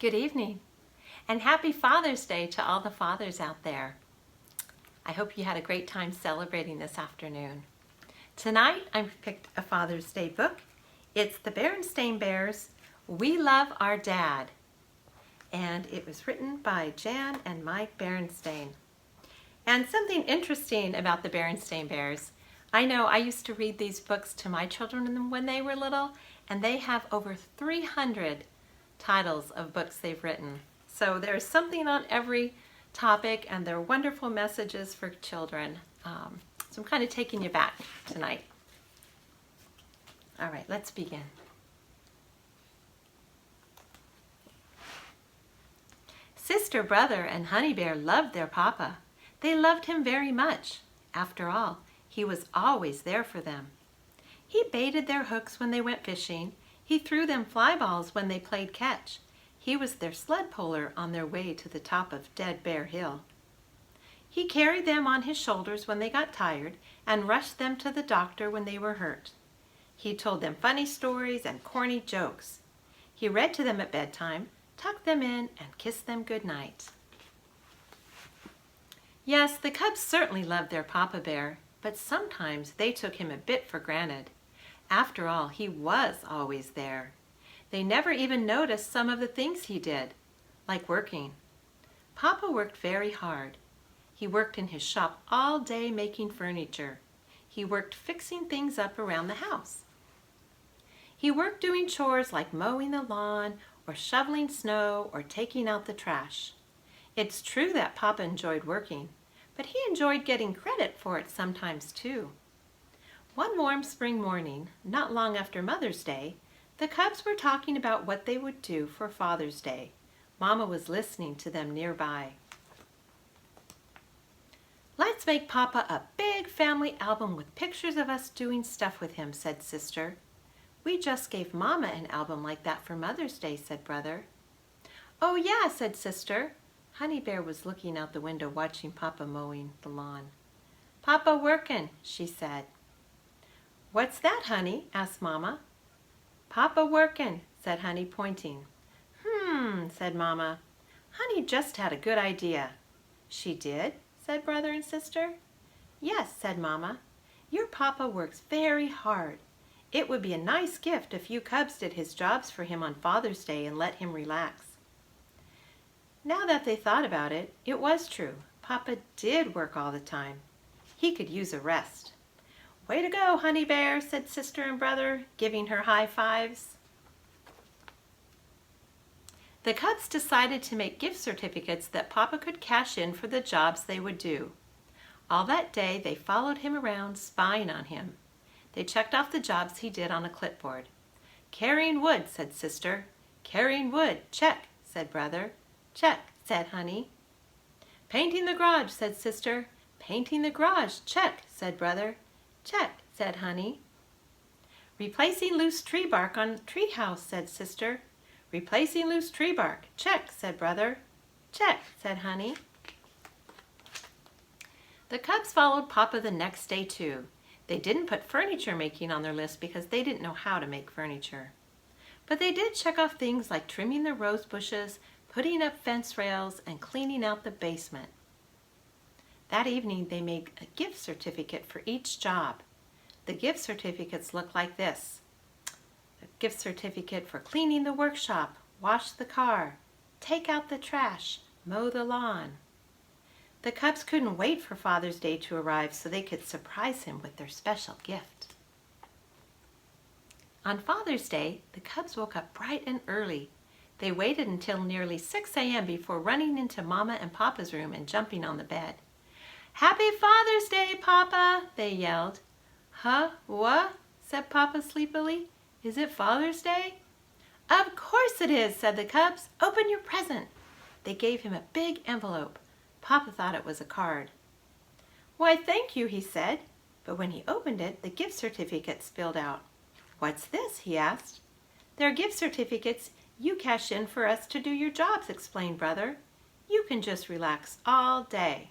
Good evening, and happy Father's Day to all the fathers out there. I hope you had a great time celebrating this afternoon. Tonight, I've picked a Father's Day book. It's the Berenstain Bears, We Love Our Dad, and it was written by Jan and Mike Berenstain. And something interesting about the Berenstain Bears, I know I used to read these books to my children when they were little, and they have over 300 titles of books they've written. So there's something on every topic, and they're wonderful messages for children. So I'm kind of taking you back tonight. All right, let's begin. Sister, brother, and Honey Bear loved their papa. They loved him very much. After all, he was always there for them. He baited their hooks when they went fishing. He threw them fly balls when they played catch. He was their sled puller on their way to the top of Dead Bear Hill. He carried them on his shoulders when they got tired and rushed them to the doctor when they were hurt. He told them funny stories and corny jokes. He read to them at bedtime, tucked them in, and kissed them good night. Yes, the cubs certainly loved their Papa Bear, but sometimes they took him a bit for granted. After all, he was always there. They never even noticed some of the things he did, like working. Papa worked very hard. He worked in his shop all day making furniture. He worked fixing things up around the house. He worked doing chores like mowing the lawn or shoveling snow or taking out the trash. It's true that Papa enjoyed working, but he enjoyed getting credit for it sometimes too. One warm spring morning, not long after Mother's Day, the cubs were talking about what they would do for Father's Day. Mama was listening to them nearby. "Let's make Papa a big family album with pictures of us doing stuff with him," said Sister. "We just gave Mama an album like that for Mother's Day," said Brother. "Oh yeah," said Sister. Honey Bear was looking out the window watching Papa mowing the lawn. "Papa workin'," she said. "What's that, Honey?" asked Mama. "Papa workin'," said Honey, pointing. Said Mama. "Honey just had a good idea." "She did?" said Brother and Sister. "Yes," said Mama. "Your Papa works very hard. It would be a nice gift if you cubs did his jobs for him on Father's Day and let him relax." Now that they thought about it, it was true. Papa did work all the time. He could use a rest. "Way to go, Honey Bear," said Sister and Brother, giving her high fives. The cubs decided to make gift certificates that Papa could cash in for the jobs they would do. All that day they followed him around, spying on him. They checked off the jobs he did on a clipboard. "Carrying wood," said Sister. "Carrying wood, check," said Brother. "Check," said Honey. "Painting the garage," said Sister. "Painting the garage, check," said Brother. "Check," said Honey. "Replacing loose tree bark on treehouse," said Sister. "Replacing loose tree bark, check," said Brother. "Check," said Honey. The cubs followed Papa the next day too. They didn't put furniture making on their list because they didn't know how to make furniture. But they did check off things like trimming the rose bushes, putting up fence rails, and cleaning out the basement. That evening they made a gift certificate for each job. The gift certificates look like this. A gift certificate for cleaning the workshop, wash the car, take out the trash, mow the lawn. The cubs couldn't wait for Father's Day to arrive so they could surprise him with their special gift. On Father's Day, the cubs woke up bright and early. They waited until nearly 6 a.m. before running into Mama and Papa's room and jumping on the bed. "Happy Father's Day, Papa!" they yelled. "Huh? What?" said Papa sleepily. "Is it Father's Day?" "Of course it is," said the cubs. "Open your present." They gave him a big envelope. Papa thought it was a card. "Why, thank you," he said. But when he opened it, the gift certificate spilled out. "What's this?" he asked. "They're gift certificates you cash in for us to do your jobs," explained Brother. "You can just relax all day."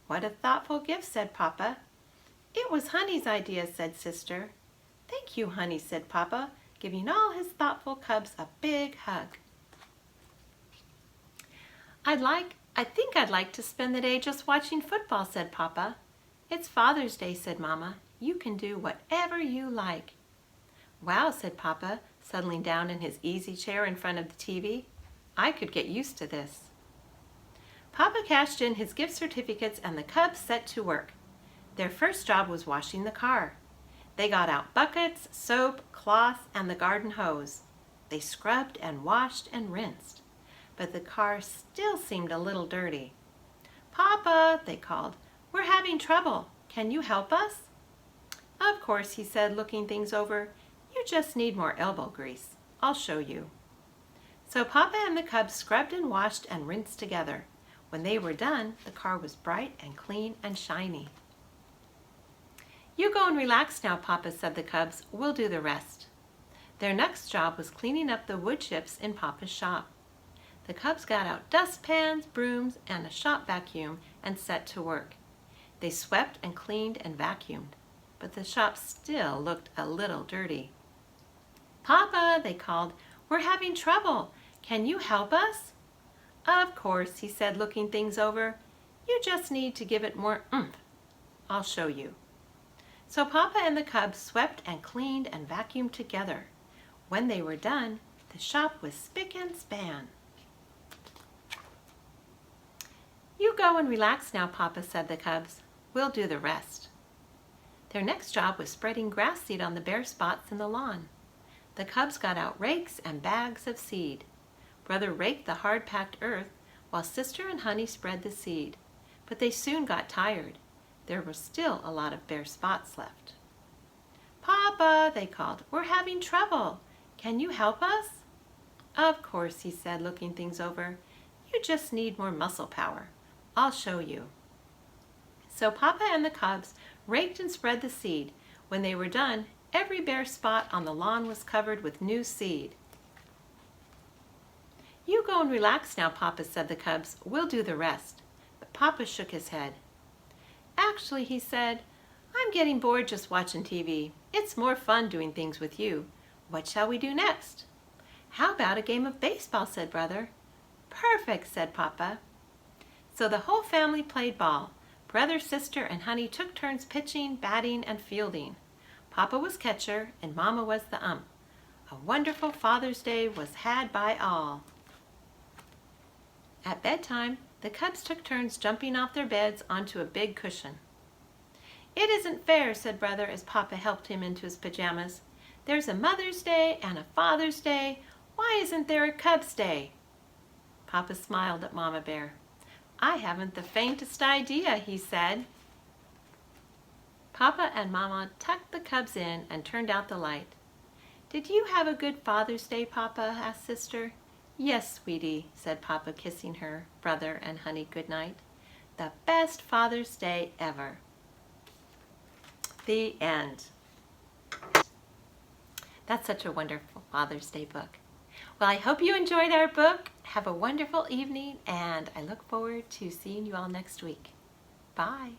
"What a thoughtful gift," said Papa. "It was Honey's idea," said Sister. "Thank you, Honey," said Papa, giving all his thoughtful cubs a big hug. I think I'd like to spend the day just watching football, said Papa. It's Father's Day, said Mama. You can do whatever you like. Wow, said Papa, settling down in his easy chair in front of the TV. I could get used to this. Papa cashed in his gift certificates and the Cubs set to work. Their first job was washing the car. They got out buckets, soap, cloth, and the garden hose. They scrubbed and washed and rinsed. But the car still seemed a little dirty. Papa, they called, we're having trouble. Can you help us? Of course, he said, looking things over. You just need more elbow grease. I'll show you. So Papa and the Cubs scrubbed and washed and rinsed together. When they were done, the car was bright and clean and shiny. You go and relax now, Papa, said the Cubs. We'll do the rest. Their next job was cleaning up the wood chips in Papa's shop. The Cubs got out dustpans, brooms, and a shop vacuum and set to work. They swept and cleaned and vacuumed, but the shop still looked a little dirty. Papa, they called, we're having trouble. Can you help us? Of course, he said, looking things over. You just need to give it more oomph. I'll show you. So Papa and the Cubs swept and cleaned and vacuumed together. When they were done, the shop was spick and span. You go and relax now, Papa, said the Cubs. We'll do the rest. Their next job was spreading grass seed on the bare spots in the lawn. The Cubs got out rakes and bags of seed. Brother raked the hard-packed earth while Sister and Honey spread the seed. But they soon got tired. There were still a lot of bare spots left. Papa, they called, we're having trouble. Can you help us? Of course, he said, looking things over. You just need more muscle power. I'll show you. So Papa and the Cubs raked and spread the seed. When they were done, every bare spot on the lawn was covered with new seed. You go and relax now, Papa, said the Cubs. We'll do the rest. But Papa shook his head. Actually, he said, I'm getting bored just watching TV. It's more fun doing things with you. What shall we do next? How about a game of baseball, said Brother. Perfect, said Papa. So the whole family played ball. Brother, Sister, and Honey took turns pitching, batting, and fielding. Papa was catcher, and Mama was the ump. A wonderful Father's Day was had by all. At bedtime, the Cubs took turns jumping off their beds onto a big cushion. It isn't fair, said Brother as Papa helped him into his pajamas. There's a Mother's Day and a Father's Day. Why isn't there a Cubs Day? Papa smiled at Mama Bear. I haven't the faintest idea, he said. Papa and Mama tucked the Cubs in and turned out the light. Did you have a good Father's Day, Papa? Asked Sister. Yes, sweetie, said Papa, kissing her, Brother, and Honey good night. The best Father's Day ever. The end. That's such a wonderful Father's Day book. Well, I hope you enjoyed our book. Have a wonderful evening, and I look forward to seeing you all next week. Bye.